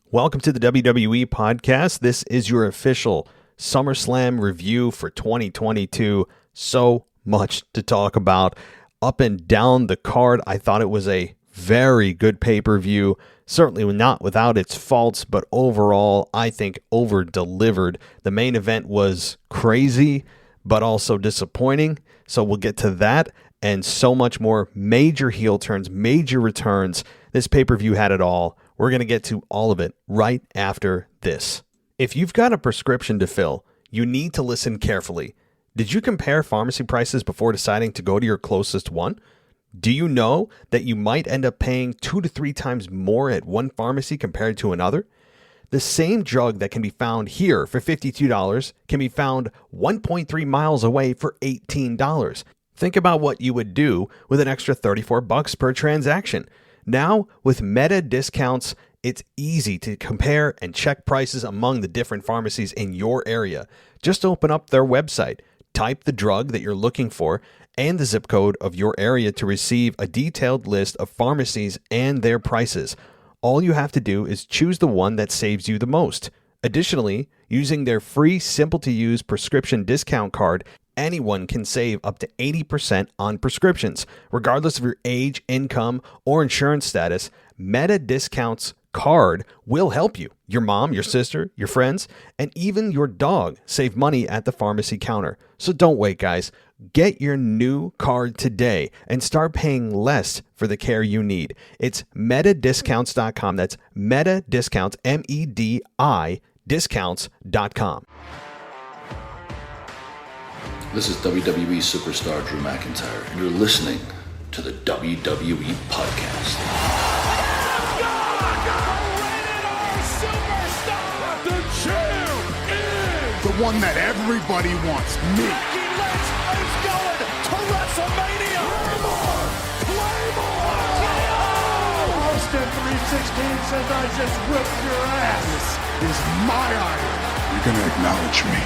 Welcome to the WWE podcast. This is your official SummerSlam review for 2022. So much to talk about. Up and down the card, I thought it was a very good pay-per-view. Certainly not without its faults, but overall, I think over-delivered. The main event was crazy, but also disappointing. So we'll get to that and so much more. Major heel turns, major returns. This pay-per-view had it all. We're going to get to all of it right after this. If you've got a prescription to fill, you need to listen carefully. Did you compare pharmacy prices before deciding to go to your closest one? Do you know that you might end up paying 2 to 3 times more at one pharmacy compared to another? The same drug that can be found here for $52 can be found 1.3 miles away for $18. Think about what you would do with an extra $34 per transaction. Now, with Meta discounts, it's easy to compare and check prices among the different pharmacies in your area. Just open up their website, type the drug that you're looking for, and the zip code of your area to receive a detailed list of pharmacies and their prices. All you have to do is choose the one that saves you the most. Additionally, using their free, simple-to-use prescription discount card, anyone can save up to 80% on prescriptions. Regardless of your age, income, or insurance status, Meta Discounts card will help you, your mom, your sister, your friends, and even your dog save money at the pharmacy counter. So don't wait, guys. Get your new card today and start paying less for the care you need. It's metadiscounts.com. That's Meta Discounts, MEDI discounts.com. This is WWE superstar Drew McIntyre, and you're listening to the WWE Podcast. The champ is the one that everybody wants, me. Becky Lynch is going to WrestleMania. Claymore! Austin 316 says I just whipped your ass. This is my idol. You're going to acknowledge me.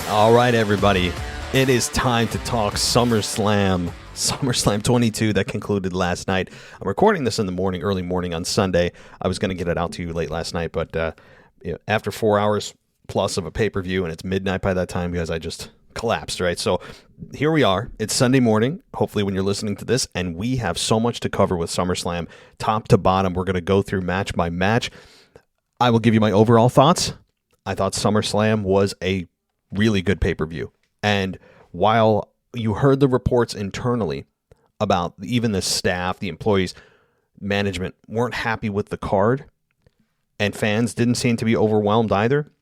All right, everybody. It is time to talk SummerSlam. SummerSlam 22 that concluded last night. I'm recording this in the morning, early morning on Sunday. I was going to get it out to you late last night, but after 4 hours plus of a pay-per-view, and it's midnight by that time because I just collapsed, right? So here we are. It's Sunday morning, hopefully when you're listening to this, and we have so much to cover with SummerSlam, top to bottom. We're going to go through match by match. I will give you my overall thoughts. I thought SummerSlam was a really good pay-per-view. And while you heard the reports internally about even the staff, the employees, management weren't happy with the card, and fans didn't seem to be overwhelmed either,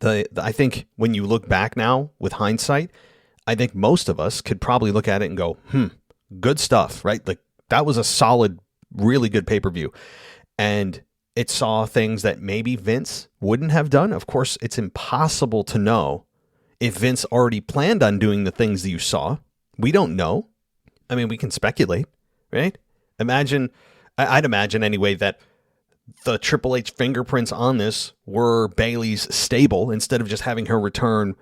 I think when you look back now with hindsight, I think most of us could probably look at it and go, good stuff, right? Like that was a solid, really good pay-per-view. And it saw things that maybe Vince wouldn't have done. Of course, it's impossible to know if Vince already planned on doing the things that you saw. We don't know. I mean, we can speculate, right? I'd imagine anyway that the Triple H fingerprints on this were Bayley's stable. Instead of just having her return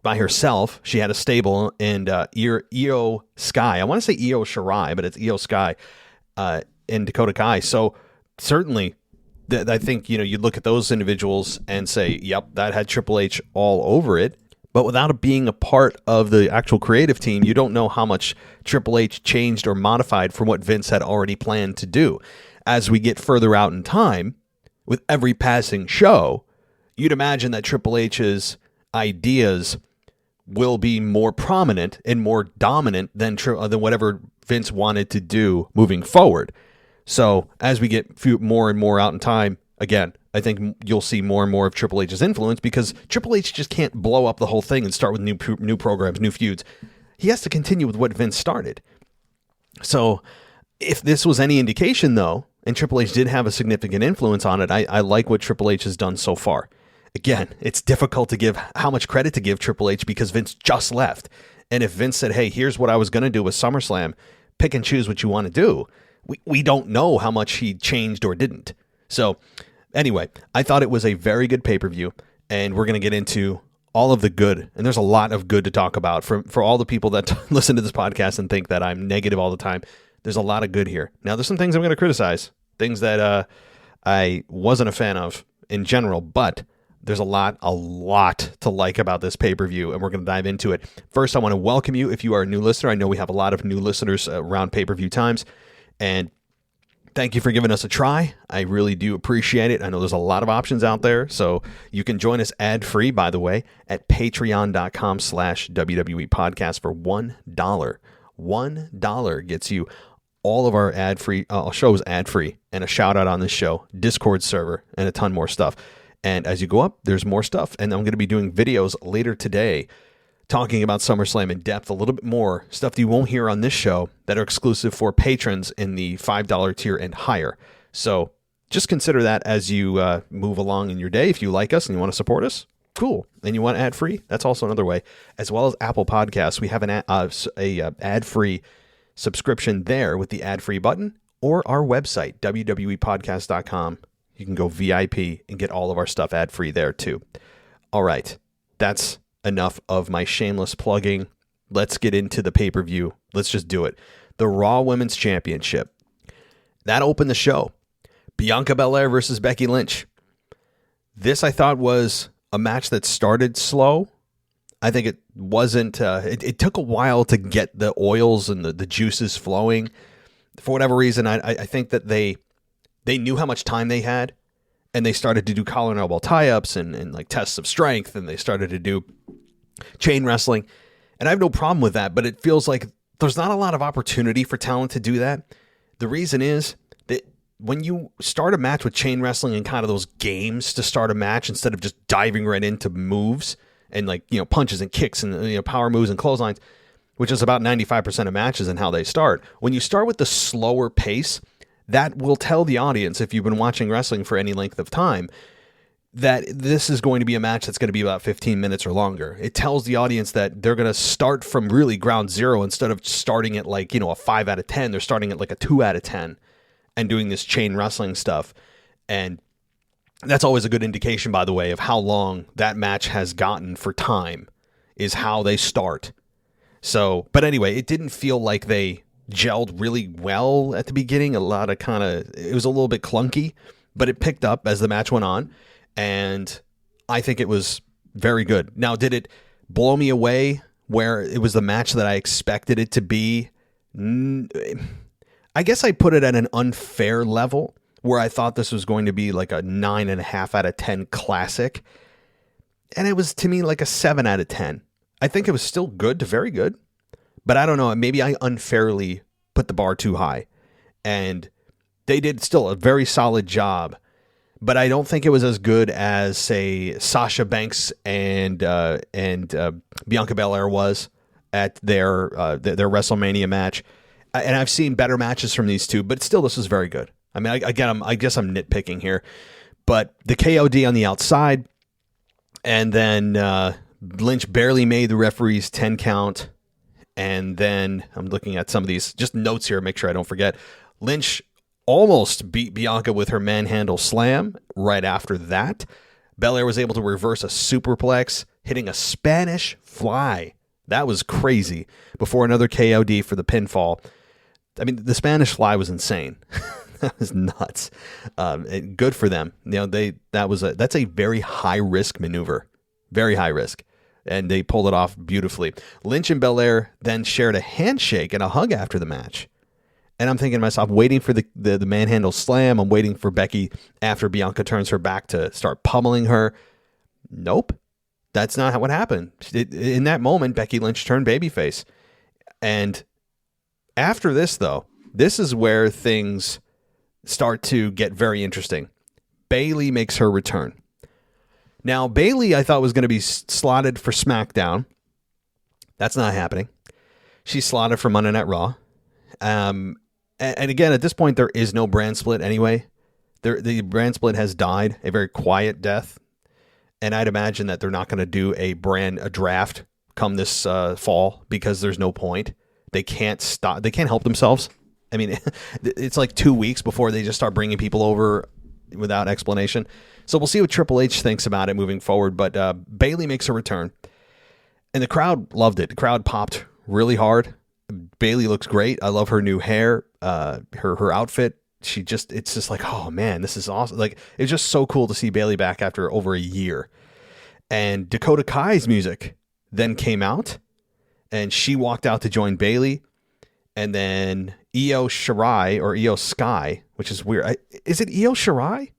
by herself, she had a stable and Io Sky. I want to say Io Shirai, but it's Io Sky and Dakota Kai. So certainly, I think you look at those individuals and say, yep, that had Triple H all over it. But without it being a part of the actual creative team, you don't know how much Triple H changed or modified from what Vince had already planned to do. As we get further out in time, with every passing show, you'd imagine that Triple H's ideas will be more prominent and more dominant than whatever Vince wanted to do moving forward. So as we get more and more out in time, again, I think you'll see more and more of Triple H's influence because Triple H just can't blow up the whole thing and start with new programs, new feuds. He has to continue with what Vince started. So if this was any indication, though, and Triple H did have a significant influence on it, I like what Triple H has done so far. Again, it's difficult to give how much credit to give Triple H because Vince just left. And if Vince said, hey, here's what I was going to do with SummerSlam, pick and choose what you want to do, we don't know how much he changed or didn't. So anyway, I thought it was a very good pay-per-view, and we're going to get into all of the good, and there's a lot of good to talk about. For all the people that listen to this podcast and think that I'm negative all the time, there's a lot of good here. Now, there's some things I'm going to criticize. things that I wasn't a fan of in general, but there's a lot to like about this pay-per-view, and we're going to dive into it. First, I want to welcome you if you are a new listener. I know we have a lot of new listeners around pay-per-view times, and thank you for giving us a try. I really do appreciate it. I know there's a lot of options out there, so you can join us ad-free, by the way, at patreon.com/WWE podcast for $1. $1 gets you all of our ad-free shows ad-free, and a shout-out on this show, Discord server, and a ton more stuff. And as you go up, there's more stuff. And I'm going to be doing videos later today talking about SummerSlam in depth, a little bit more stuff that you won't hear on this show that are exclusive for patrons in the $5 tier and higher. So just consider that as you move along in your day. If you like us and you want to support us, cool. And you want ad-free, that's also another way. As well as Apple Podcasts, we have an ad-free subscription there with the ad-free button, or our website, wwepodcast.com. You can go VIP and get all of our stuff ad-free there too. All right, that's enough of my shameless plugging. Let's get into the pay-per-view. Let's just do it. The Raw Women's Championship. That opened the show. Bianca Belair versus Becky Lynch. This, I thought, was a match that started slow. I think it wasn't... It took a while to get the oils and the juices flowing. For whatever reason, I think that they knew how much time they had, and they started to do collar and elbow tie-ups and like tests of strength, and they started to do chain wrestling. And I have no problem with that, but it feels like there's not a lot of opportunity for talent to do that. The reason is that when you start a match with chain wrestling and kind of those games to start a match, instead of just diving right into moves and punches and kicks and power moves and clotheslines, which is about 95% of matches and how they start. When you start with the slower pace, that will tell the audience, if you've been watching wrestling for any length of time, that this is going to be a match that's going to be about 15 minutes or longer. It tells the audience that they're going to start from really ground zero instead of starting at a 5 out of 10. They're starting at like a 2 out of 10 and doing this chain wrestling stuff. And that's always a good indication, by the way, of how long that match has gotten for time, is how they start. So, but anyway, it didn't feel like they gelled really well at the beginning. It was a little bit clunky, but it picked up as the match went on, and I think it was very good. Now, did it blow me away where it was the match that I expected it to be? I guess I put it at an unfair level, where I thought this was going to be like a 9.5 out of 10 classic, and it was, to me, like a 7 out of 10. I think it was still good to very good. But I don't know, maybe I unfairly put the bar too high. And they did still a very solid job. But I don't think it was as good as, say, Sasha Banks and Bianca Belair was at their WrestleMania match. And I've seen better matches from these two, but still, this is very good. I mean, I guess I'm nitpicking here. But the KOD on the outside, and then Lynch barely made the referee's 10 count. And then I'm looking at some of these just notes here, make sure I don't forget. Lynch almost beat Bianca with her manhandle slam right after that. Belair was able to reverse a superplex, hitting a Spanish fly. That was crazy. Before another KOD for the pinfall. I mean, the Spanish fly was insane. That was nuts. Good for them. That's a very high risk maneuver. Very high risk. And they pulled it off beautifully. Lynch and Belair then shared a handshake and a hug after the match. And I'm thinking to myself, waiting for the manhandle slam. I'm waiting for Becky, after Bianca turns her back, to start pummeling her. Nope. That's not what happened. In that moment, Becky Lynch turned babyface. And after this, though, this is where things start to get very interesting. Bayley makes her return. Now, Bayley, I thought, was going to be slotted for SmackDown. That's not happening. She's slotted for Monday Night Raw. And again, at this point, there is no brand split anyway. The brand split has died, a very quiet death. And I'd imagine that they're not going to do a draft come this fall, because there's no point. They can't stop. They can't help themselves. I mean, it's like 2 weeks before they just start bringing people over without explanation. So we'll see what Triple H thinks about it moving forward. But Bayley makes a return, and the crowd loved it. The crowd popped really hard. Bayley looks great. I love her new hair. Her outfit it's just like, oh man, this is awesome. Like, it's just so cool to see Bayley back after over a year. And Dakota Kai's music then came out, and she walked out to join Bayley. And then Io Shirai, or Io Sky, which is weird. Is it Io Shirai?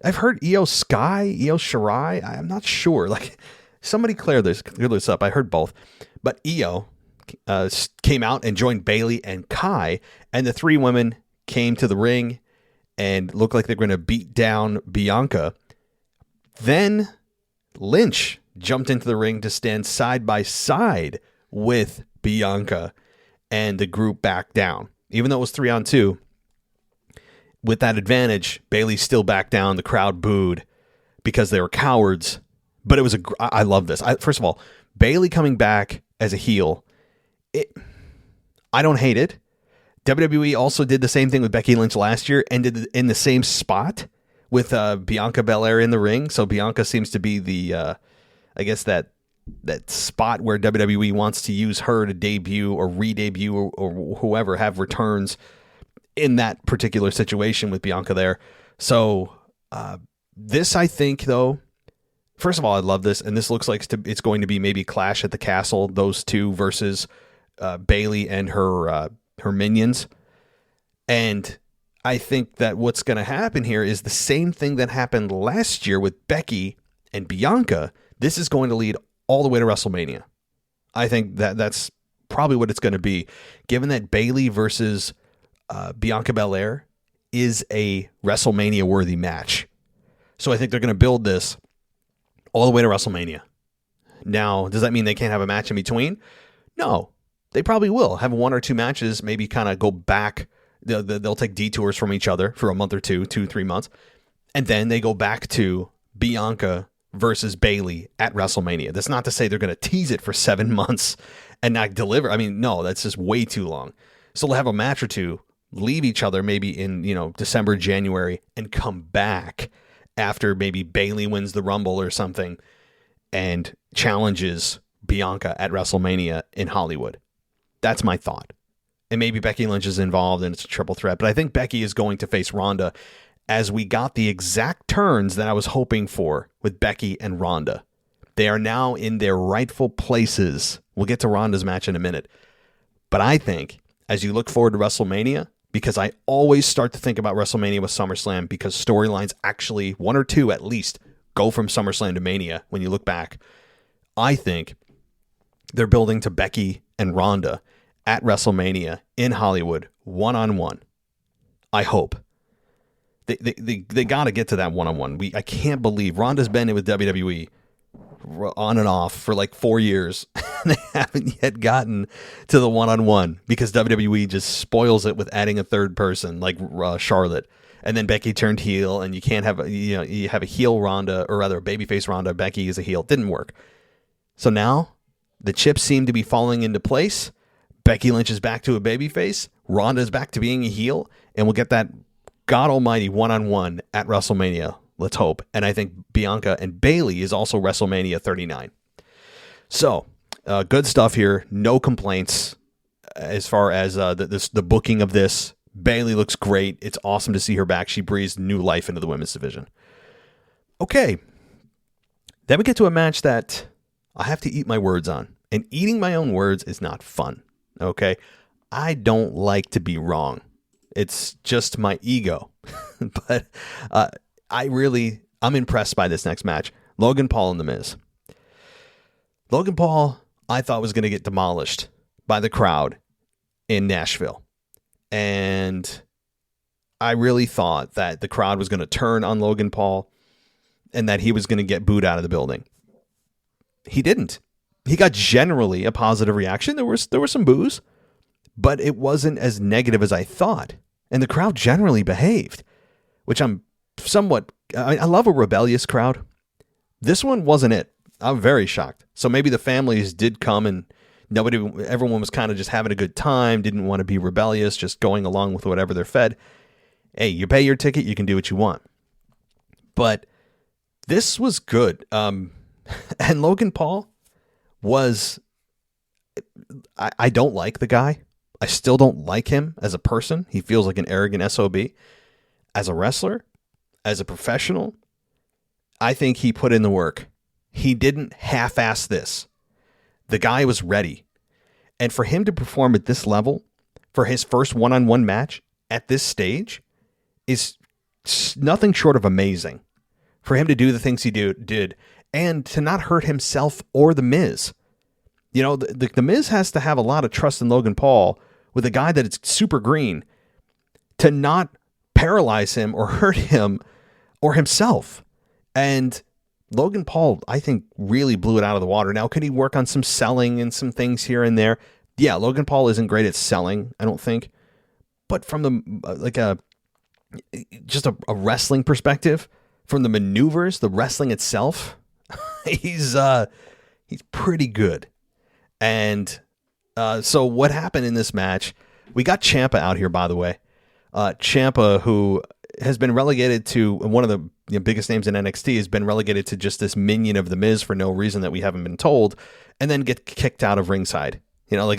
I've heard Io Sky, Io Shirai. I'm not sure. Like, somebody clear this up. I heard both. But Io came out and joined Bayley and Kai, and the three women came to the ring and looked like they're going to beat down Bianca. Then Lynch jumped into the ring to stand side by side with Bianca, and the group backed down. Even though it was 3-on-2, with that advantage, Bayley still backed down. The crowd booed because they were cowards. But it was I love this. First of all, Bayley coming back as a heel, I don't hate it. WWE also did the same thing with Becky Lynch last year, and did in the same spot with Bianca Belair in the ring. So Bianca seems to be the, I guess that spot where WWE wants to use her to debut or re-debut or whoever have returns in that particular situation with Bianca there. So this, I think, though, first of all, I love this, and this looks like it's going to be maybe Clash at the Castle, those two versus Bayley and her minions. And I think that what's going to happen here is the same thing that happened last year with Becky and Bianca. This is going to lead all the way to WrestleMania. I think that's probably what it's going to be, given that Bayley versus Bianca Belair is a WrestleMania worthy match. So I think they're going to build this all the way to WrestleMania. Now, does that mean they can't have a match in between? No, they probably will have one or two matches, maybe kind of go back. They'll take detours from each other for a month or 2-3 months. And then they go back to Bianca versus Bayley at WrestleMania. That's not to say they're going to tease it for 7 months and not deliver. I mean, no, that's just way too long. So they'll have a match or two, leave each other maybe in, December, January, and come back after maybe Bayley wins the Rumble or something and challenges Bianca at WrestleMania in Hollywood. That's my thought. And maybe Becky Lynch is involved and it's a triple threat, but I think Becky is going to face Ronda, as we got the exact turns that I was hoping for with Becky and Ronda. They are now in their rightful places. We'll get to Ronda's match in a minute. But I think, as you look forward to WrestleMania, because I always start to think about WrestleMania with SummerSlam, because storylines actually, one or two at least, go from SummerSlam to Mania when you look back. I think they're building to Becky and Ronda at WrestleMania in Hollywood, one-on-one. I hope. They got to get to that one-on-one. I can't believe Ronda's been in with WWE on and off for like 4 years. They haven't yet gotten to the one-on-one because WWE just spoils it with adding a third person like Charlotte. And then Becky turned heel, and you can't have you have a heel Ronda, or rather a babyface Ronda. Becky is a heel. Didn't work. So now the chips seem to be falling into place. Becky Lynch is back to a babyface. Ronda is back to being a heel, and we'll get that God almighty one-on-one at WrestleMania. Let's hope. And I think Bianca and Bayley is also WrestleMania 39. So, good stuff here. No complaints as far as the booking of this. Bayley looks great. It's awesome to see her back. She breathes new life into the women's division. Okay. Then we get to a match that I have to eat my words on. And eating my own words is not fun. Okay? I don't like to be wrong. It's just my ego. But I'm impressed by this next match. Logan Paul and The Miz. Logan Paul, I thought, was going to get demolished by the crowd in Nashville. And I really thought that the crowd was going to turn on Logan Paul and that he was going to get booed out of the building. He didn't. He got generally a positive reaction. There were some boos, but it wasn't as negative as I thought. And the crowd generally behaved, which I'm somewhat... I love a rebellious crowd. This one wasn't it. I'm very shocked. So maybe the families did come and everyone was kind of just having a good time, didn't want to be rebellious, just going along with whatever they're fed. Hey, you pay your ticket, you can do what you want. But this was good. And Logan Paul was... I don't like the guy. I still don't like him as a person. He feels like an arrogant SOB. As a wrestler, as a professional, I think he put in the work. He didn't half-ass this. The guy was ready. And for him to perform at this level, for his first one-on-one match at this stage, is nothing short of amazing. For him to do the things he did, and to not hurt himself or The Miz. You know, the Miz has to have a lot of trust in Logan Paul with a guy that is super green to not paralyze him or hurt him or himself. And Logan Paul, I think, really blew it out of the water. Now, could he work on some selling and some things here and there? Yeah, Logan Paul isn't great at selling, I don't think. But from the just a wrestling perspective, from the maneuvers, the wrestling itself, he's pretty good. And so what happened in this match? We got Ciampa out here, by the way. Ciampa, who has been relegated to one of the biggest names in NXT, has been relegated to just this minion of The Miz for no reason that we haven't been told, and then get kicked out of ringside. You know,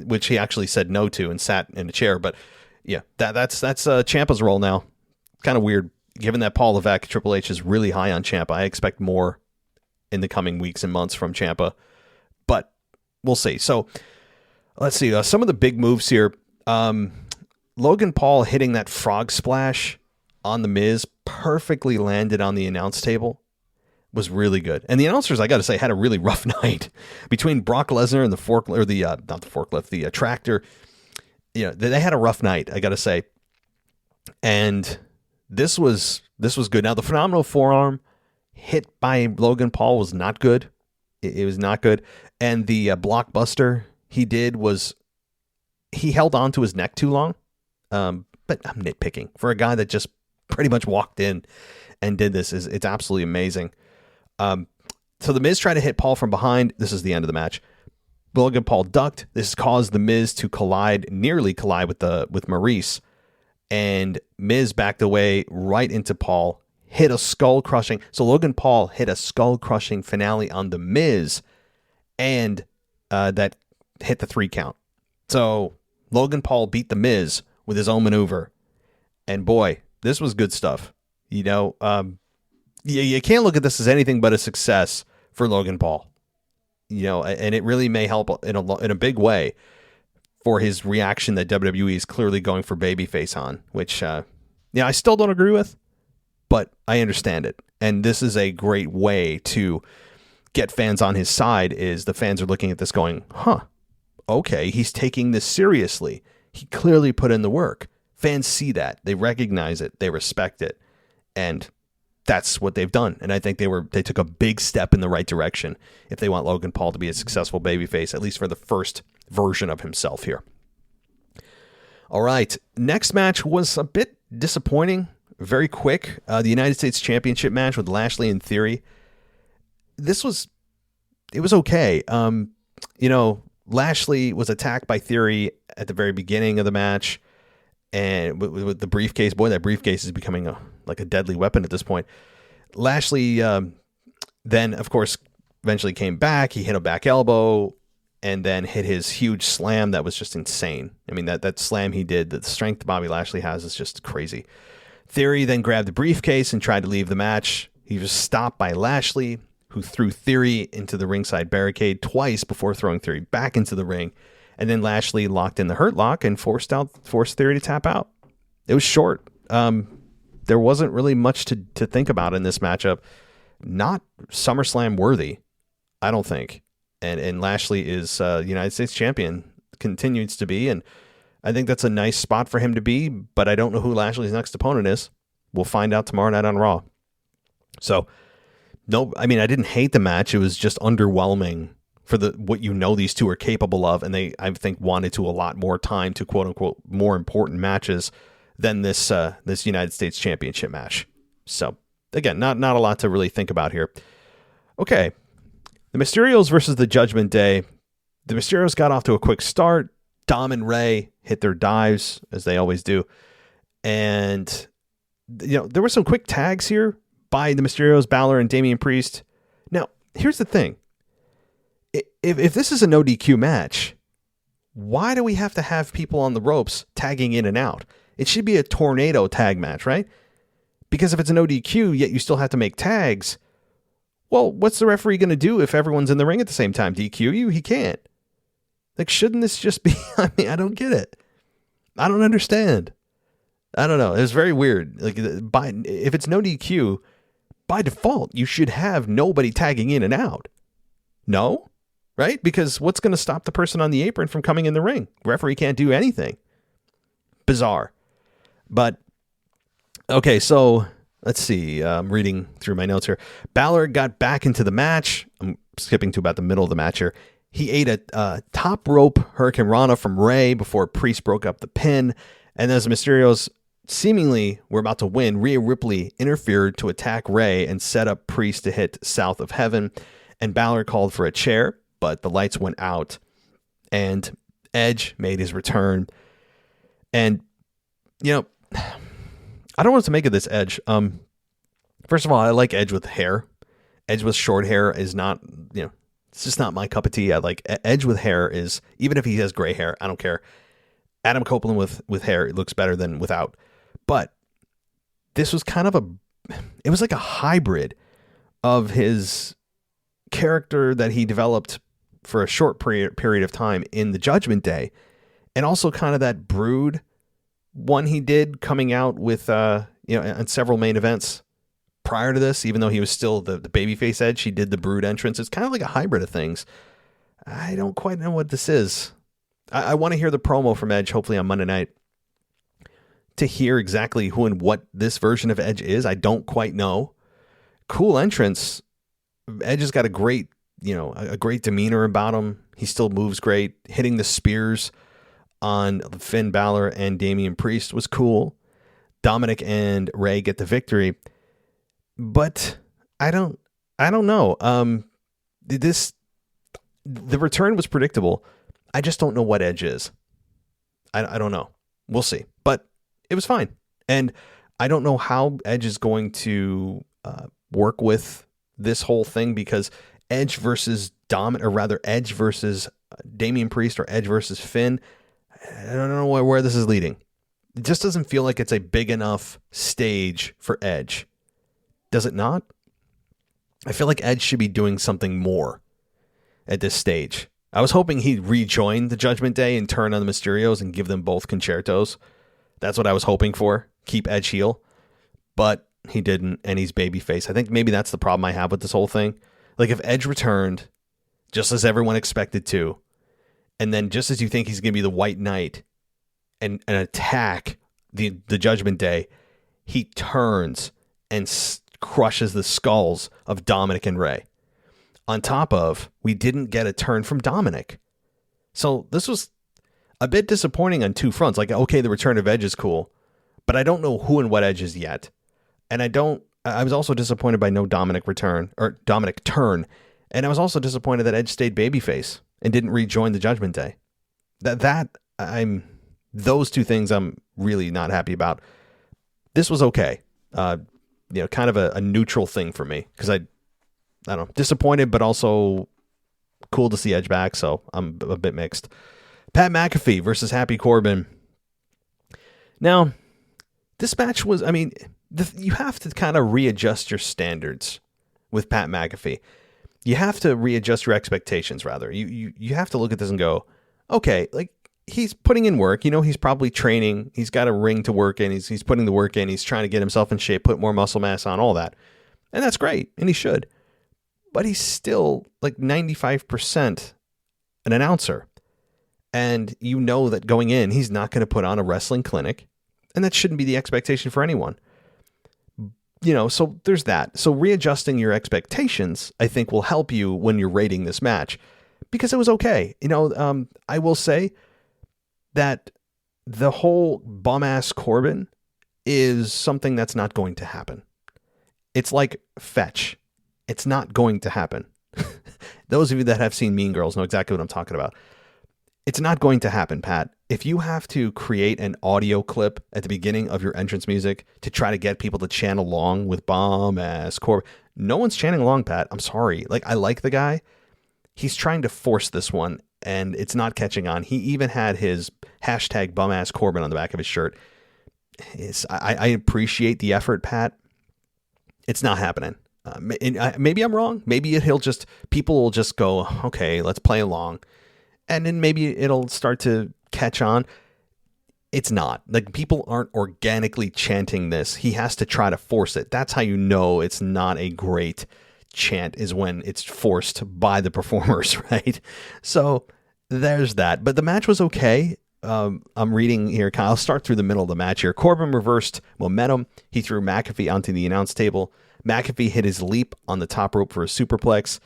which he actually said no to and sat in a chair. But yeah, that's Ciampa's role now. Kind of weird, given that Paul Levesque, Triple H, is really high on Ciampa. I expect more in the coming weeks and months from Ciampa, but we'll see. So let's see some of the big moves here. Logan Paul hitting that frog splash on The Miz, perfectly landed on the announce table, was really good. And the announcers, I got to say, had a really rough night between Brock Lesnar and the tractor. You know, they had a rough night, I got to say. And this was good. Now, the phenomenal forearm hit by Logan Paul was not good. It was not good. And the blockbuster he did was, he held on to his neck too long. But I'm nitpicking. For a guy that just pretty much walked in and did this, it's absolutely amazing. So The Miz tried to hit Paul from behind. This is the end of the match. Logan Paul ducked. This caused The Miz to nearly collide with Maurice. And Miz backed away right into Paul, hit a skull-crushing. So Logan Paul hit a skull-crushing finale on The Miz, and that hit the 3 count. So Logan Paul beat The Miz with his own maneuver. And boy, this was good stuff. You know, you can't look at this as anything but a success for Logan Paul. You know, and it really may help in a big way for his reaction that WWE is clearly going for babyface on, which, I still don't agree with, but I understand it. And this is a great way to get fans on his side, is the fans are looking at this going, okay, he's taking this seriously. He clearly put in the work. Fans see that. They recognize it. They respect it. And that's what they've done. And I think they took a big step in the right direction if they want Logan Paul to be a successful babyface, at least for the first version of himself here. All right. Next match was a bit disappointing. Very quick. The United States Championship match with Lashley and Theory. It was okay. Lashley was attacked by Theory at the very beginning of the match, and with the briefcase, boy, that briefcase is becoming a deadly weapon at this point. Lashley then, of course, eventually came back. He hit a back elbow and then hit his huge slam that was just insane. I mean, that slam he did, the strength Bobby Lashley has is just crazy. Theory then grabbed the briefcase and tried to leave the match. He was stopped by Lashley, who threw Theory into the ringside barricade twice before throwing Theory back into the ring. And then Lashley locked in the Hurt Lock and forced Theory to tap out. It was short. There wasn't really much to think about in this matchup. Not SummerSlam worthy, I don't think. And Lashley is United States champion, continues to be. And I think that's a nice spot for him to be, but I don't know who Lashley's next opponent is. We'll find out tomorrow night on Raw. So, no, I mean, I didn't hate the match. It was just underwhelming for what these two are capable of, and they, I think, wanted to allot more time to quote unquote more important matches than this United States Championship match. So again, not a lot to really think about here. Okay, the Mysterios versus the Judgment Day. The Mysterios got off to a quick start. Dom and Ray hit their dives as they always do, and there were some quick tags here by the Mysterios, Balor and Damian Priest. Now, here's the thing. If this is a no DQ match, why do we have to have people on the ropes tagging in and out? It should be a tornado tag match, right? Because if it's an ODQ, yet you still have to make tags, well, what's the referee going to do if everyone's in the ring at the same time? DQ you? He can't. Like, shouldn't this just be... I mean, I don't get it. I don't understand. I don't know. It was very weird. Like, if it's no DQ, by default, you should have nobody tagging in and out. No? Right? Because what's going to stop the person on the apron from coming in the ring? Referee can't do anything. Bizarre. But, okay, so let's see. I'm reading through my notes here. Balor got back into the match. I'm skipping to about the middle of the match here. He ate a top rope Hurricane Rana from Rey before Priest broke up the pin. And as the Mysterios seemingly were about to win, Rhea Ripley interfered to attack Rey and set up Priest to hit South of Heaven. And Balor called for a chair, but the lights went out. And Edge made his return. And, you know, I don't know what to make of this Edge. First of all, I like Edge with hair. Edge with short hair is not, you know, it's just not my cup of tea. I like Edge with hair is, even if he has gray hair, I don't care. Adam Copeland with hair, it looks better than without. But this was kind of it was like a hybrid of his character that he developed for a short period of time in the Judgment Day, and also kind of that Brood one he did coming out with, in several main events prior to this, even though he was still the babyface Edge, he did the Brood entrance. It's kind of like a hybrid of things. I don't quite know what this is. I want to hear the promo from Edge, hopefully on Monday night, to hear exactly who and what this version of Edge is. I don't quite know. Cool entrance. Edge has got a great demeanor about him. He still moves great. Hitting the spears on Finn Balor and Damian Priest was cool. Dominic and Rey get the victory. But I don't know. The return was predictable. I just don't know what Edge is. I don't know. We'll see. But it was fine. And I don't know how Edge is going to work with this whole thing, because Edge versus Edge versus Damian Priest, or Edge versus Finn, I don't know where this is leading. It just doesn't feel like it's a big enough stage for Edge. Does it not? I feel like Edge should be doing something more at this stage. I was hoping he'd rejoin the Judgment Day and turn on the Mysterios and give them both concertos. That's what I was hoping for. Keep Edge heel. But he didn't, and he's babyface. I think maybe that's the problem I have with this whole thing. Like, if Edge returned, just as everyone expected to, and then just as you think he's going to be the White Knight and attack the Judgment Day, he turns and crushes the skulls of Dominic and Rey. On top of, we didn't get a turn from Dominic. So this was a bit disappointing on two fronts. Like, okay, the return of Edge is cool, but I don't know who and what Edge is yet. And I was also disappointed by no Dominic turn. And I was also disappointed that Edge stayed babyface and didn't rejoin the Judgment Day. Those two things I'm really not happy about. This was okay. Kind of a neutral thing for me, because I don't know, disappointed, but also cool to see Edge back. So I'm a bit mixed. Pat McAfee versus Happy Corbin. Now, this match was, you have to kind of readjust your standards with Pat McAfee. You have to readjust your expectations, rather. You have to look at this and go, okay, like, he's putting in work. He's probably training. He's got a ring to work in. He's putting the work in. He's trying to get himself in shape, put more muscle mass on, all that. And that's great, and he should. But he's still like 95% an announcer. And you know that going in, he's not going to put on a wrestling clinic. And that shouldn't be the expectation for anyone. So there's that. So readjusting your expectations, I think, will help you when you're rating this match. Because it was okay. I will say that the whole bum-ass Corbin is something that's not going to happen. It's like fetch. It's not going to happen. Those of you that have seen Mean Girls know exactly what I'm talking about. It's not going to happen, Pat. If you have to create an audio clip at the beginning of your entrance music to try to get people to chant along with bomb-ass Corbin, no one's chanting along, Pat. I'm sorry. Like, I like the guy. He's trying to force this one. and it's not catching on. He even had his hashtag bum-ass Corbin on the back of his shirt. I appreciate the effort, Pat. It's not happening. Maybe I'm wrong. Maybe people will just go, okay, let's play along. And then maybe it'll start to catch on. It's not. Like, people aren't organically chanting this. He has to try to force it. That's how you know it's not a great chant, is when it's forced by the performers, right? So there's that. But the match was okay. I'm reading here. I'll start through the middle of the match here. Corbin reversed momentum. He threw McAfee onto the announce table. McAfee hit his leap on the top rope for a superplex.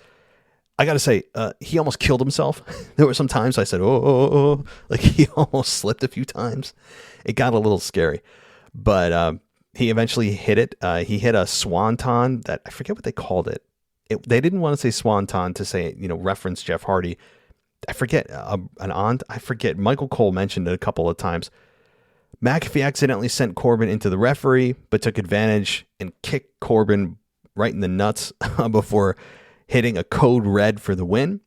I got to say, he almost killed himself. There were some times I said, oh, like he almost slipped a few times. It got a little scary, but he eventually hit it. He hit a swanton that I forget what they called it. They didn't want to say swanton to say, reference Jeff Hardy. I forget I forget. Michael Cole mentioned it a couple of times. McAfee accidentally sent Corbin into the referee, but took advantage and kicked Corbin right in the nuts before hitting a code red for the win.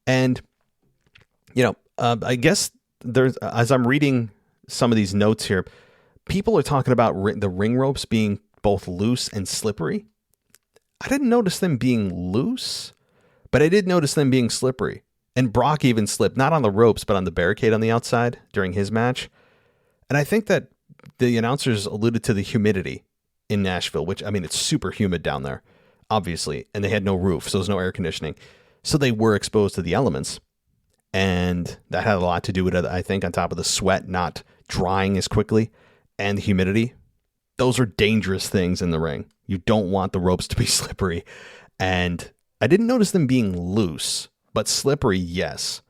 And, I guess as I'm reading some of these notes here, people are talking about the ring ropes being both loose and slippery. I didn't notice them being loose, but I did notice them being slippery. And Brock even slipped, not on the ropes, but on the barricade on the outside during his match. And I think that the announcers alluded to the humidity in Nashville, which, it's super humid down there, obviously, and they had no roof, so there's no air conditioning. So they were exposed to the elements, and that had a lot to do with it, I think, on top of the sweat not drying as quickly and the humidity. Those are dangerous things in the ring. You don't want the ropes to be slippery. And I didn't notice them being loose, but slippery, yes.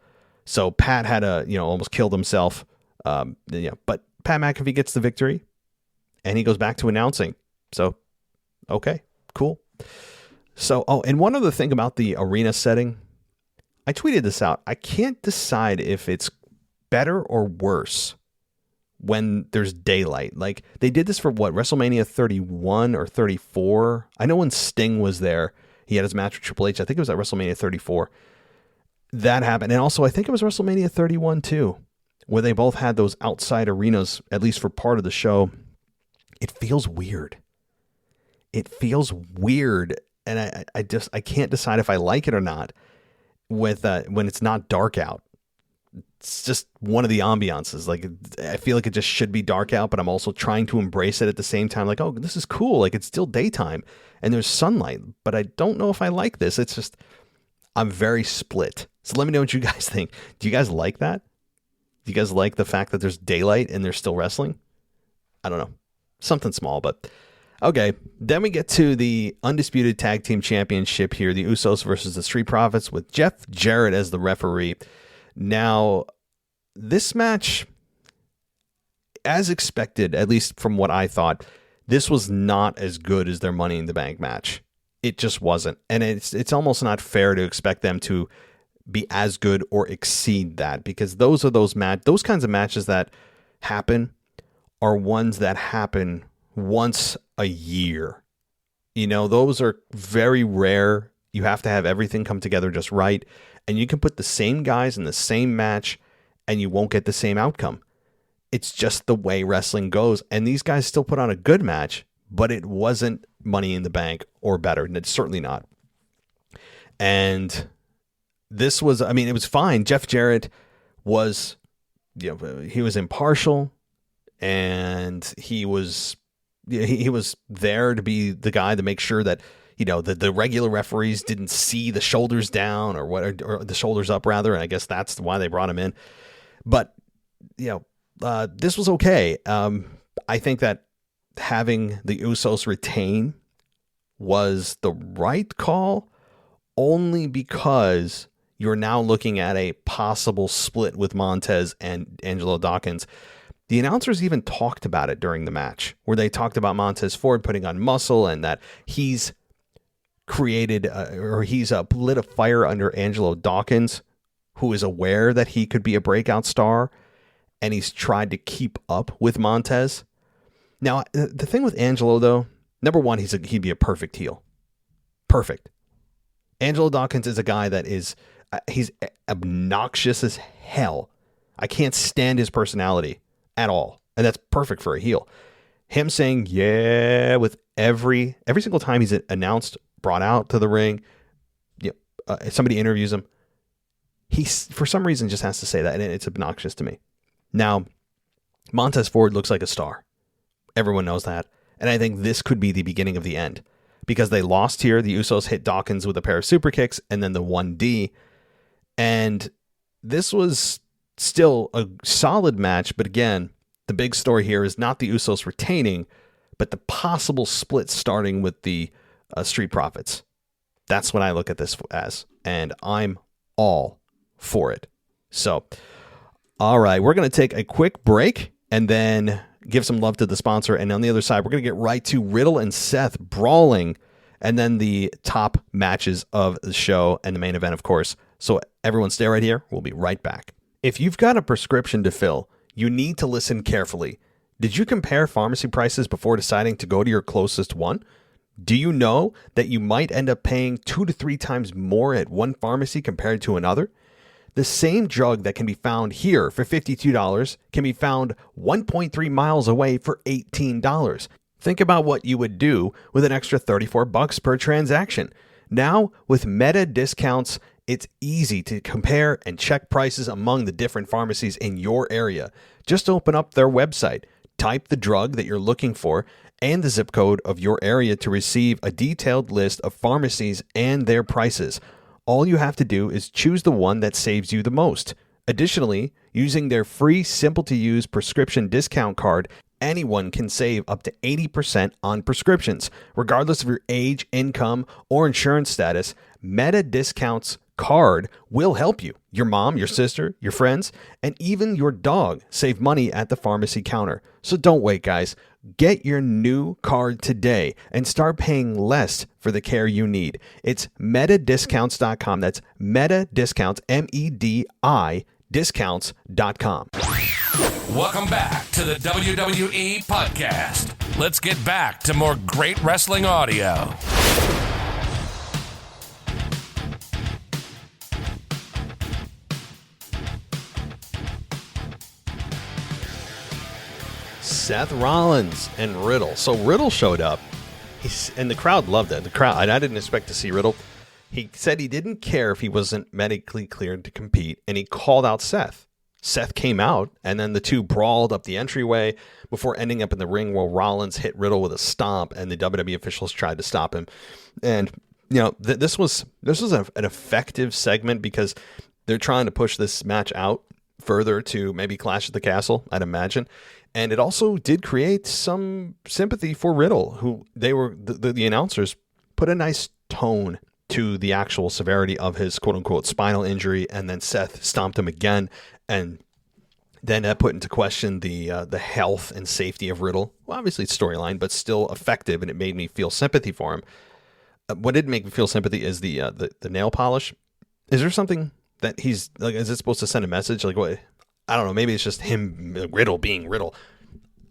So Pat had almost killed himself. But Pat McAfee gets the victory, and he goes back to announcing. So, okay, cool. So, and one other thing about the arena setting, I tweeted this out. I can't decide if it's better or worse when there's daylight. Like, they did this for WrestleMania 31 or 34. I know when Sting was there, he had his match with Triple H. I think it was at WrestleMania 34. That happened. And also, I think it was WrestleMania 31 too, where they both had those outside arenas, at least for part of the show. It feels weird. It feels weird. And I can't decide if I like it or not with when it's not dark out. It's just one of the ambiances. Like, I feel like it just should be dark out, but I'm also trying to embrace it at the same time. Like, oh, this is cool. Like, it's still daytime and there's sunlight, but I don't know if I like this. It's just, I'm very split. So let me know what you guys think. Do you guys like that? Do you guys like the fact that there's daylight and they're still wrestling? I don't know. Something small, but okay. Then we get to the Undisputed Tag Team Championship here. The Usos versus the Street Profits with Jeff Jarrett as the referee. Now, this match, as expected, at least from what I thought, this was not as good as their Money in the Bank match. It just wasn't. And it's almost not fair to expect them to be as good or exceed that, because those kinds of matches that happen are ones that happen once a year. Those are very rare. You have to have everything come together just right. And you can put the same guys in the same match and you won't get the same outcome. It's just the way wrestling goes. And these guys still put on a good match, but it wasn't Money in the Bank or better. And it's certainly not. And this was, it was fine. Jeff Jarrett was, he was impartial, and he was there to be the guy to make sure that, the regular referees didn't see the shoulders down or the shoulders up rather. And I guess that's why they brought him in. But, this was okay. I think that having the Usos retain was the right call, only because you're now looking at a possible split with Montez and Angelo Dawkins. The announcers even talked about it during the match, where they talked about Montez Ford putting on muscle and that he's created he's lit a fire under Angelo Dawkins, who is aware that he could be a breakout star, and he's tried to keep up with Montez. Now, the thing with Angelo, though, number one, he'd be a perfect heel. Perfect. Angelo Dawkins is a guy that is He's obnoxious as hell. I can't stand his personality at all. And that's perfect for a heel. Him saying, yeah, with every single time he's announced, brought out to the ring, somebody interviews him, he, for some reason, just has to say that, and it's obnoxious to me. Now, Montez Ford looks like a star. Everyone knows that. And I think this could be the beginning of the end. Because they lost here. The Usos hit Dawkins with a pair of super kicks and then the 1D. And this was still a solid match. But again, the big story here is not the Usos retaining, but the possible split starting with the Street Profits. That's what I look at this as. And I'm all for it. So, all right, we're going to take a quick break and then give some love to the sponsor. And on the other side, we're going to get right to Riddle and Seth brawling and then the top matches of the show and the main event, of course. So everyone stay right here. We'll be right back. If you've got a prescription to fill, you need to listen carefully. Did you compare pharmacy prices before deciding to go to your closest one? Do you know that you might end up paying 2 to 3 times more at one pharmacy compared to another? The same drug that can be found here for $52 can be found 1.3 miles away for $18. Think about what you would do with an extra $34 per transaction. Now, with Meta discounts, it's easy to compare and check prices among the different pharmacies in your area. Just open up their website, type the drug that you're looking for, and the zip code of your area to receive a detailed list of pharmacies and their prices. All you have to do is choose the one that saves you the most. Additionally, using their free, simple-to-use prescription discount card, anyone can save up to 80% on prescriptions. Regardless of your age, income, or insurance status, Meta Discounts card will help you, your mom, your sister, your friends, and even your dog save money at the pharmacy counter. So don't wait, guys. Get your new card today and start paying less for the care you need. It's metadiscounts.com. That's metadiscounts, MEDI discounts.com. Welcome back to the WWE podcast. Let's get back to more great wrestling audio. Seth Rollins and Riddle. So Riddle showed up, and the crowd loved it. I didn't expect to see Riddle. He said he didn't care if he wasn't medically cleared to compete, and he called out Seth. Seth came out, and then the two brawled up the entryway before ending up in the ring where Rollins hit Riddle with a stomp, and the WWE officials tried to stop him. And this was an effective segment because they're trying to push this match out further to maybe Clash at the Castle, I'd imagine. And it also did create some sympathy for Riddle, who the announcers put a nice tone to the actual severity of his quote-unquote spinal injury, and then Seth stomped him again, and then that put into question the health and safety of Riddle. Well, obviously it's storyline, but still effective, and it made me feel sympathy for him. What did make me feel sympathy is the nail polish. Is there something that he's like? Is it supposed to send a message? Like what? I don't know. Maybe it's just him, Riddle being Riddle.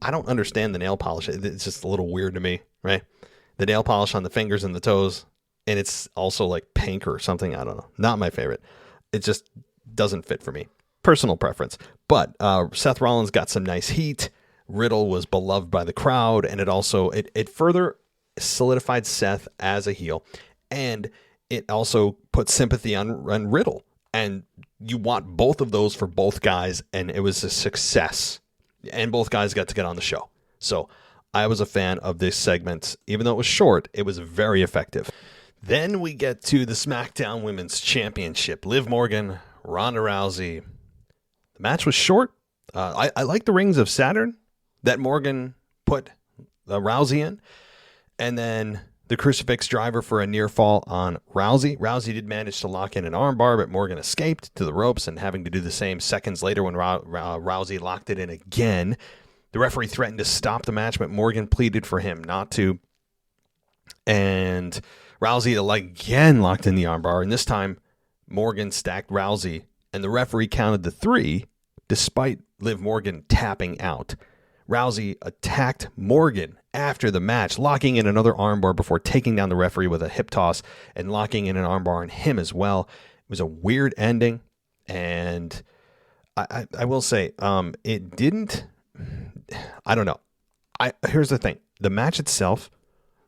I don't understand the nail polish. It's just a little weird to me, right? The nail polish on the fingers and the toes, and it's also like pink or something. I don't know. Not my favorite. It just doesn't fit for me. Personal preference. But Seth Rollins got some nice heat. Riddle was beloved by the crowd, and it further solidified Seth as a heel, and it also put sympathy on Riddle. And you want both of those for both guys, and it was a success. And both guys got to get on the show. So I was a fan of this segment. Even though it was short, it was very effective. Then we get to the SmackDown Women's Championship. Liv Morgan, Ronda Rousey. The match was short. I like the Rings of Saturn that Morgan put Rousey in. And then the crucifix driver for a near fall on Rousey. Rousey did manage to lock in an armbar, but Morgan escaped to the ropes and having to do the same seconds later when Rousey locked it in again. The referee threatened to stop the match, but Morgan pleaded for him not to. And Rousey again locked in the armbar, and this time Morgan stacked Rousey, and the referee counted to 3 despite Liv Morgan tapping out. Rousey attacked Morgan after the match, locking in another armbar before taking down the referee with a hip toss and locking in an armbar on him as well. was a weird ending, and I will say, it didn't. I don't know. Here's the thing: the match itself,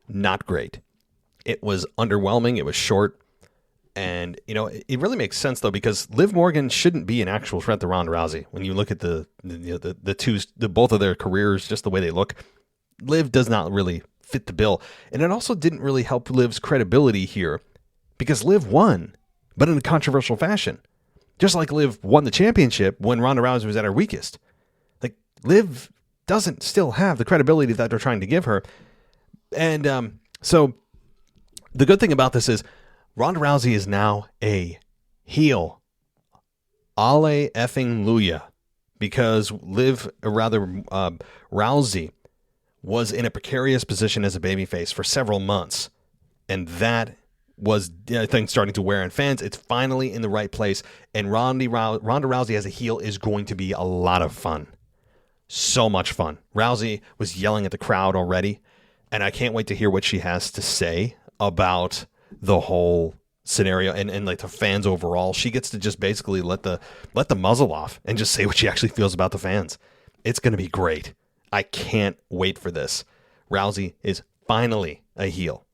not great. It was underwhelming. It was short. And, it really makes sense, though, because Liv Morgan shouldn't be an actual threat to Ronda Rousey. When you look at the both of their careers, just the way they look, Liv does not really fit the bill. And it also didn't really help Liv's credibility here because Liv won, but in a controversial fashion. Just like Liv won the championship when Ronda Rousey was at her weakest. Like, Liv doesn't still have the credibility that they're trying to give her. And so the good thing about this is Ronda Rousey is now a heel. Ale effing Luya. Because Rousey was in a precarious position as a babyface for several months. And that was, I think, starting to wear on fans. It's finally in the right place. And Ronda Rousey as a heel is going to be a lot of fun. So much fun. Rousey was yelling at the crowd already. And I can't wait to hear what she has to say about the whole scenario and like the fans overall. She gets to just basically let the muzzle off and just say what she actually feels about the fans. It's going to be great. I can't wait for this. Rousey is finally a heel.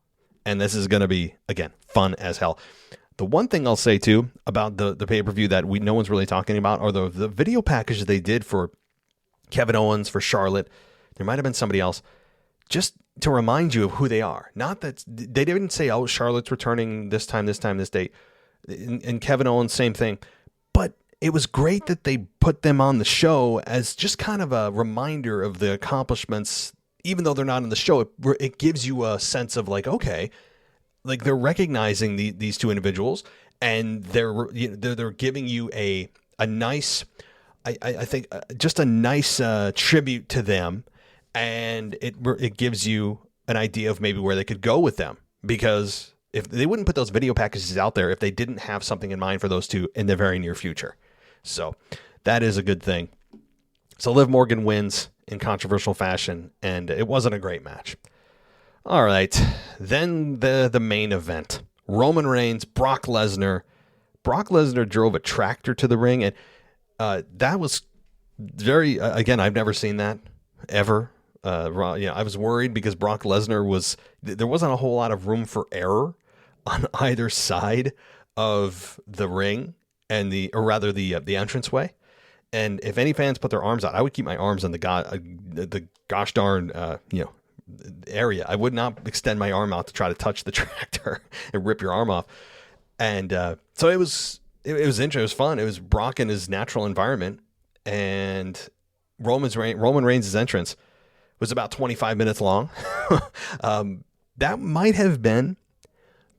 And this is going to be, again, fun as hell. The one thing I'll say, too, about the pay-per-view that no one's really talking about are the video packages they did for Kevin Owens, for Charlotte. There might have been somebody else. Just to remind you of who they are. Not that they didn't say, oh, Charlotte's returning this time, this date. And Kevin Owens, same thing. But it was great that they put them on the show as just kind of a reminder of the accomplishments. Even though they're not in the show, it gives you a sense of like, okay, like they're recognizing these two individuals, and they're giving you a nice, I think, just a nice tribute to them. And it gives you an idea of maybe where they could go with them, because if they wouldn't put those video packages out there if they didn't have something in mind for those two in the very near future. So that is a good thing. So Liv Morgan wins in controversial fashion, and it wasn't a great match. All right, then the main event: Roman Reigns, Brock Lesnar. Brock Lesnar drove a tractor to the ring, and that was very again, I've never seen that ever. I was worried because Brock Lesnar there wasn't a whole lot of room for error on either side of the ring and the entranceway. And if any fans put their arms out, I would keep my arms on the gosh darn area. I would not extend my arm out to try to touch the tractor and rip your arm off. And so it was interesting. It was fun. It was Brock in his natural environment, and Roman Reigns' entrance was about 25 minutes long. That might have been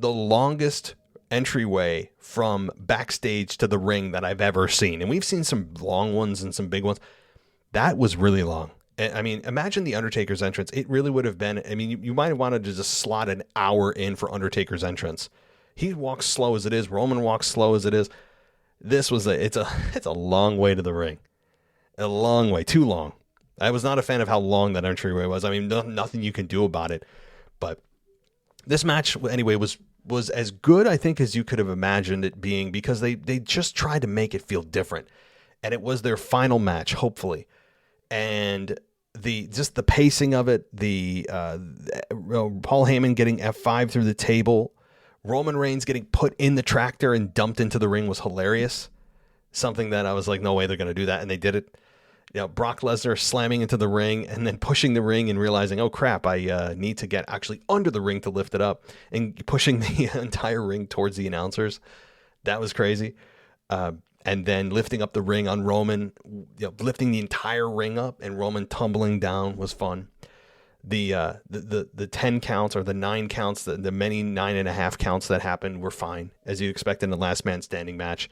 the longest entryway from backstage to the ring that I've ever seen. And we've seen some long ones and some big ones. That was really long. I mean, imagine the Undertaker's entrance. It really would have been, I mean, you might have wanted to just slot an hour in for Undertaker's entrance. He walks slow as it is. Roman walks slow as it is. This was it's a long way to the ring. A long way, too long. I was not a fan of how long that entryway was. I mean, nothing you can do about it. But this match, anyway, was as good, I think, as you could have imagined it being, because they just tried to make it feel different. And it was their final match, hopefully. And the pacing of it, Paul Heyman getting F5 through the table, Roman Reigns getting put in the tractor and dumped into the ring was hilarious. Something that I was like, no way they're going to do that. And they did it. Brock Lesnar slamming into the ring and then pushing the ring and realizing, oh crap, I need to get actually under the ring to lift it up, and pushing the entire ring towards the announcers. That was crazy. And then lifting up the ring on Roman, lifting the entire ring up and Roman tumbling down was fun. The 10 counts or the 9 counts, the many 9.5 counts that happened were fine, as you expect in the last man standing match.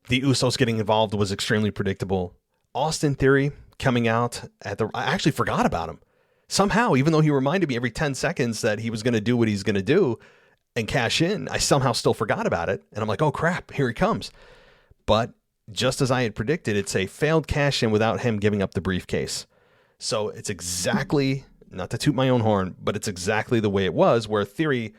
The Usos getting involved was extremely predictable. Austin Theory coming out I actually forgot about him. Somehow, even though he reminded me every 10 seconds that he was going to do what he's going to do and cash in, I somehow still forgot about it. And I'm like, oh crap, here he comes. But just as I had predicted, it's a failed cash in without him giving up the briefcase. So it's exactly, not to toot my own horn, but it's exactly the way it was, where Theory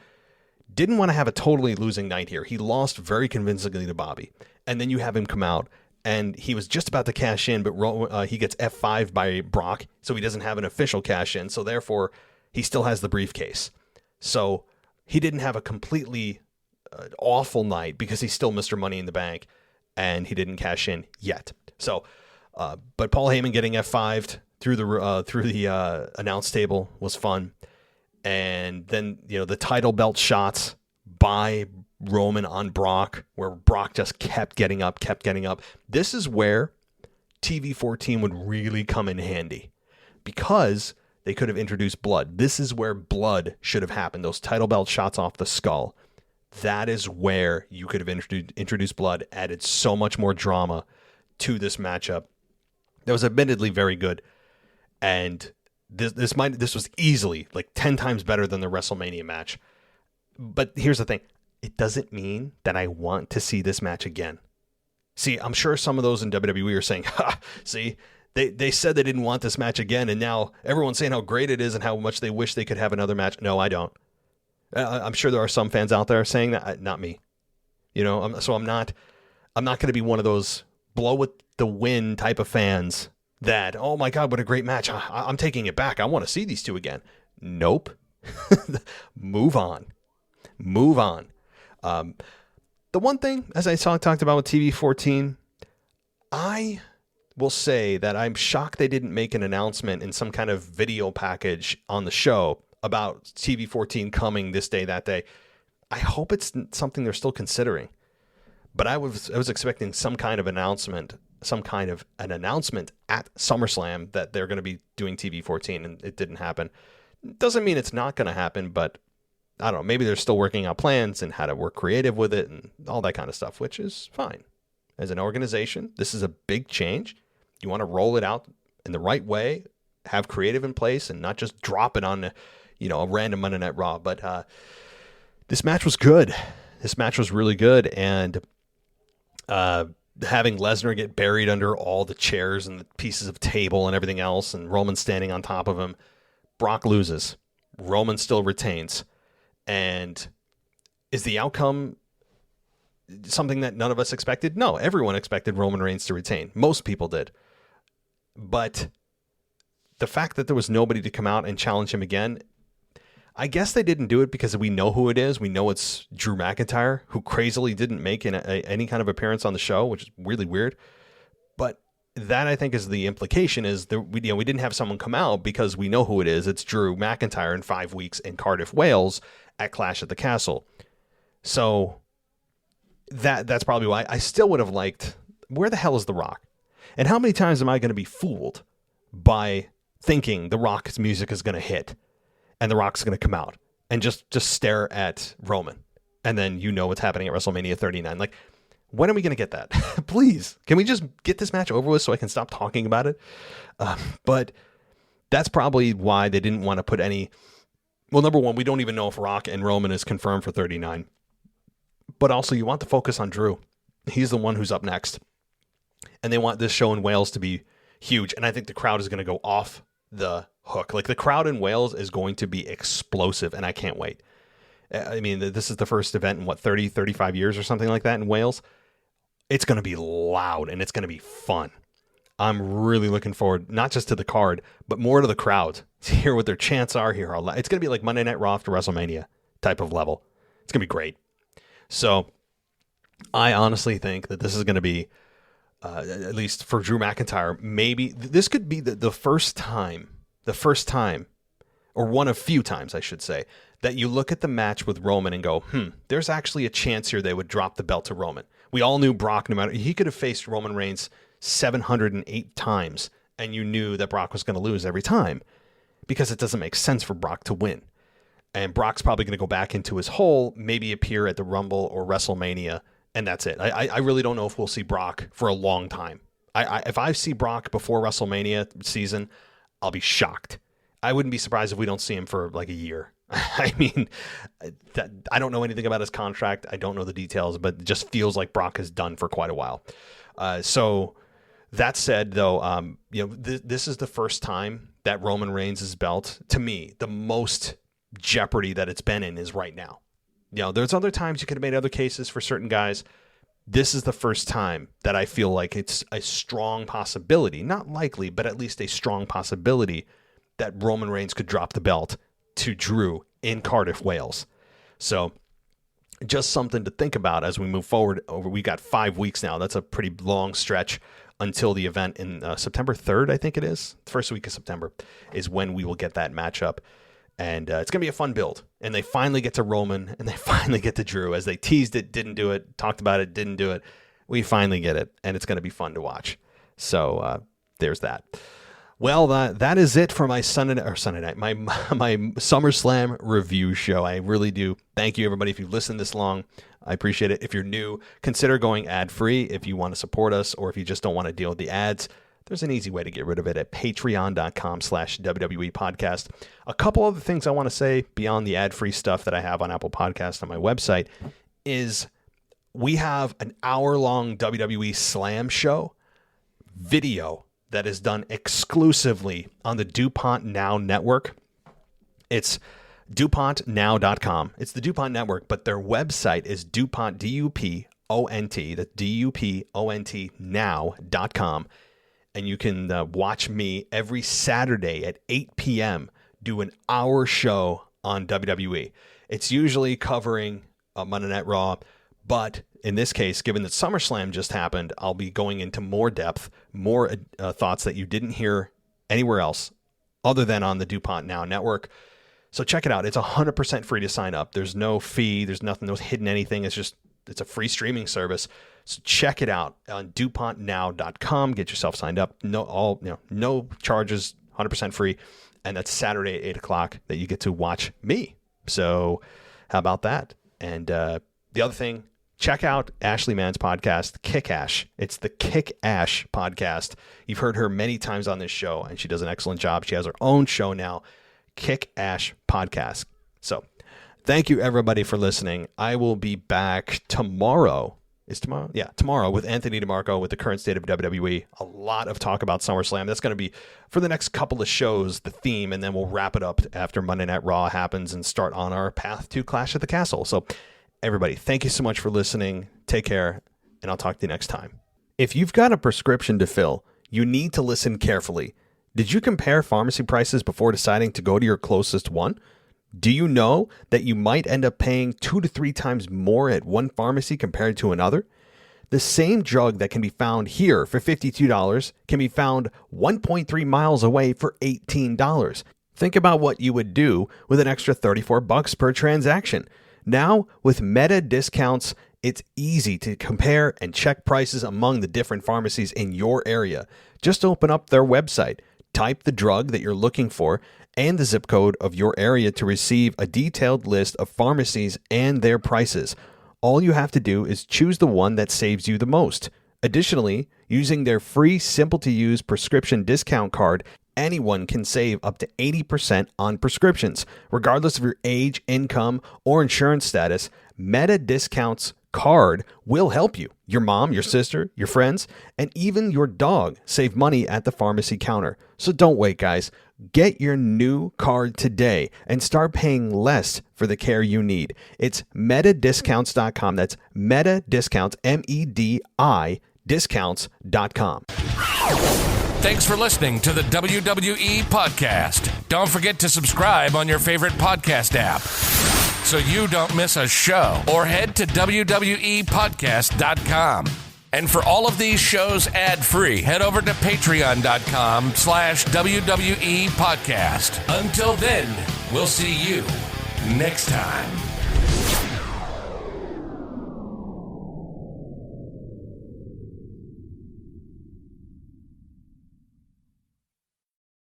Didn't want to have a totally losing night here. He lost very convincingly to Bobby. And then you have him come out, and he was just about to cash in, but he gets F5 by Brock, so he doesn't have an official cash in. So therefore, he still has the briefcase. So he didn't have a completely awful night because he's still Mr. Money in the Bank, and he didn't cash in yet. So, but Paul Heyman getting F5'd through the announce table was fun. And then, the title belt shots by Roman on Brock, where Brock just kept getting up. This is where TV 14 would really come in handy, because they could have introduced blood. This is where blood should have happened. Those title belt shots off the skull. That is where you could have introduced blood, added so much more drama to this matchup. That was admittedly very good. And this was easily like 10 times better than the WrestleMania match. But here's the thing. It doesn't mean that I want to see this match again. See, I'm sure some of those in WWE are saying, see, they said they didn't want this match again, and now everyone's saying how great it is and how much they wish they could have another match. No, I don't. I'm sure there are some fans out there saying that. Not me. So I'm not going to be one of those blow with the wind type of fans that, oh my God, what a great match. I'm taking it back. I want to see these two again. Nope. Move on. The one thing, as I talked about with TV 14, I will say that I'm shocked they didn't make an announcement in some kind of video package on the show about TV 14 coming this day, that day. I hope it's something they're still considering. But I was expecting some kind of an announcement at SummerSlam that they're going to be doing TV 14, and it didn't happen. Doesn't mean it's not going to happen, but I don't know. Maybe they're still working out plans and how to work creative with it and all that kind of stuff, which is fine. As an organization, this is a big change. You want to roll it out in the right way, have creative in place, and not just drop it on, a random Monday Night Raw. But this match was good. This match was really good, and having Lesnar get buried under all the chairs and the pieces of table and everything else, and Roman standing on top of him, Brock loses. Roman still retains. And is the outcome something that none of us expected? No, everyone expected Roman Reigns to retain. Most people did. But the fact that there was nobody to come out and challenge him again, I guess they didn't do it because we know who it is. We know it's Drew McIntyre, who crazily didn't make any kind of appearance on the show, which is really weird. But that, I think, is the implication, is that we didn't have someone come out because we know who it is. It's Drew McIntyre in 5 weeks in Cardiff, Wales at Clash at the Castle. So that's probably why. I still would have liked, where the hell is The Rock? And how many times am I going to be fooled by thinking The Rock's music is going to hit and The Rock's going to come out and just stare at Roman, and then what's happening at WrestleMania 39? Like, when are we going to get that? Please, can we just get this match over with so I can stop talking about it? But that's probably why they didn't want to put any. Well, number one, we don't even know if Rock and Roman is confirmed for 39. But also, you want to focus on Drew. He's the one who's up next. And they want this show in Wales to be huge. And I think the crowd is going to go off the hook. Like, the crowd in Wales is going to be explosive, and I can't wait. I mean, this is the first event in 30, 35 years or something like that in Wales. It's going to be loud, and it's going to be fun. I'm really looking forward, not just to the card, but more to the crowd, to hear what their chants are here. It's going to be like Monday Night Raw after WrestleMania type of level. It's going to be great. So I honestly think that this is going to be, at least for Drew McIntyre, maybe this could be the first time, or one of few times, I should say, that you look at the match with Roman and go, there's actually a chance here they would drop the belt to Roman. We all knew Brock, no matter, he could have faced Roman Reigns 708 times, and you knew that Brock was going to lose every time, because it doesn't make sense for Brock to win. And Brock's probably going to go back into his hole, maybe appear at the Rumble or WrestleMania, and that's it. I really don't know if we'll see Brock for a long time. If I see Brock before WrestleMania season, I'll be shocked. I wouldn't be surprised if we don't see him for like a year. I mean, I don't know anything about his contract. I don't know the details, but it just feels like Brock is done for quite a while. So that said, though, this is the first time that Roman Reigns' belt, to me, the most jeopardy that it's been in is right now. there's other times you could have made other cases for certain guys. This is the first time that I feel like it's a strong possibility, not likely, but at least a strong possibility that Roman Reigns could drop the belt to Drew in Cardiff, Wales. So just something to think about as we move forward. We got 5 weeks now. That's a pretty long stretch until the event in September 3rd, I think it is. The first week of September is when we will get that matchup. And it's going to be a fun build. And they finally get to Roman and they finally get to Drew. As they teased it, didn't do it, talked about it, didn't do it. We finally get it. And it's going to be fun to watch. So there's that. Well, that is it for my Sunday night, my SummerSlam review show. I really do thank you, everybody. If you've listened this long, I appreciate it. If you're new, consider going ad-free if you want to support us, or if you just don't want to deal with the ads. There's an easy way to get rid of it at patreon.com/WWE podcast. A couple other things I want to say beyond the ad-free stuff that I have on Apple Podcasts on my website is we have an hour-long WWE Slam show video that is done exclusively on the DuPont Now network. It's DuPontNow.com. It's the DuPont network, but their website is DuPont, D-U-P-O-N-T, that's D-U-P-O-N-T now.com. And you can watch me every Saturday at 8 p.m. do an hour show on WWE. It's usually covering Monday Night Raw, but in this case, given that SummerSlam just happened, I'll be going into more depth, more thoughts that you didn't hear anywhere else other than on the DuPont Now network. So check it out. It's 100% free to sign up. There's no fee. There's nothing, no hidden anything. It's a free streaming service. So check it out on DuPontNow.com. Get yourself signed up. No charges, 100% free. And that's Saturday at 8 o'clock that you get to watch me. So how about that? And the other thing, check out Ashley Mann's podcast, Kick Ash. It's the Kick Ash podcast. You've heard her many times on this show, and she does an excellent job. She has her own show now, Kick Ash Podcast. So thank you, everybody, for listening. I will be back tomorrow. Is tomorrow? Yeah, tomorrow with Anthony DeMarco with the current state of WWE. A lot of talk about SummerSlam. That's going to be, for the next couple of shows, the theme, and then we'll wrap it up after Monday Night Raw happens and start on our path to Clash at the Castle. So everybody, thank you so much for listening. Take care, and I'll talk to you next time. If you've got a prescription to fill, you need to listen carefully. Did you compare pharmacy prices before deciding to go to your closest one? Do you know that you might end up paying 2 to 3 times more at one pharmacy compared to another? The same drug that can be found here for $52 can be found 1.3 miles away for $18. Think about what you would do with an extra $34 per transaction. Now, with Meta discounts, it's easy to compare and check prices among the different pharmacies in your area. Just open up their website, type the drug that you're looking for, and the zip code of your area to receive a detailed list of pharmacies and their prices. All you have to do is choose the one that saves you the most. Additionally, using their free, simple-to-use prescription discount card, anyone can save up to 80% on prescriptions. Regardless of your age, income, or insurance status, Meta Discounts card will help you, your mom, your sister, your friends, and even your dog save money at the pharmacy counter. So don't wait, guys. Get your new card today and start paying less for the care you need. It's metadiscounts.com. That's Meta Discounts, MEDI discounts.com. Thanks for listening to the WWE Podcast. Don't forget to subscribe on your favorite podcast app so you don't miss a show, or head to WWEpodcast.com. And for all of these shows ad-free, head over to patreon.com/WWE Podcast. Until then, we'll see you next time.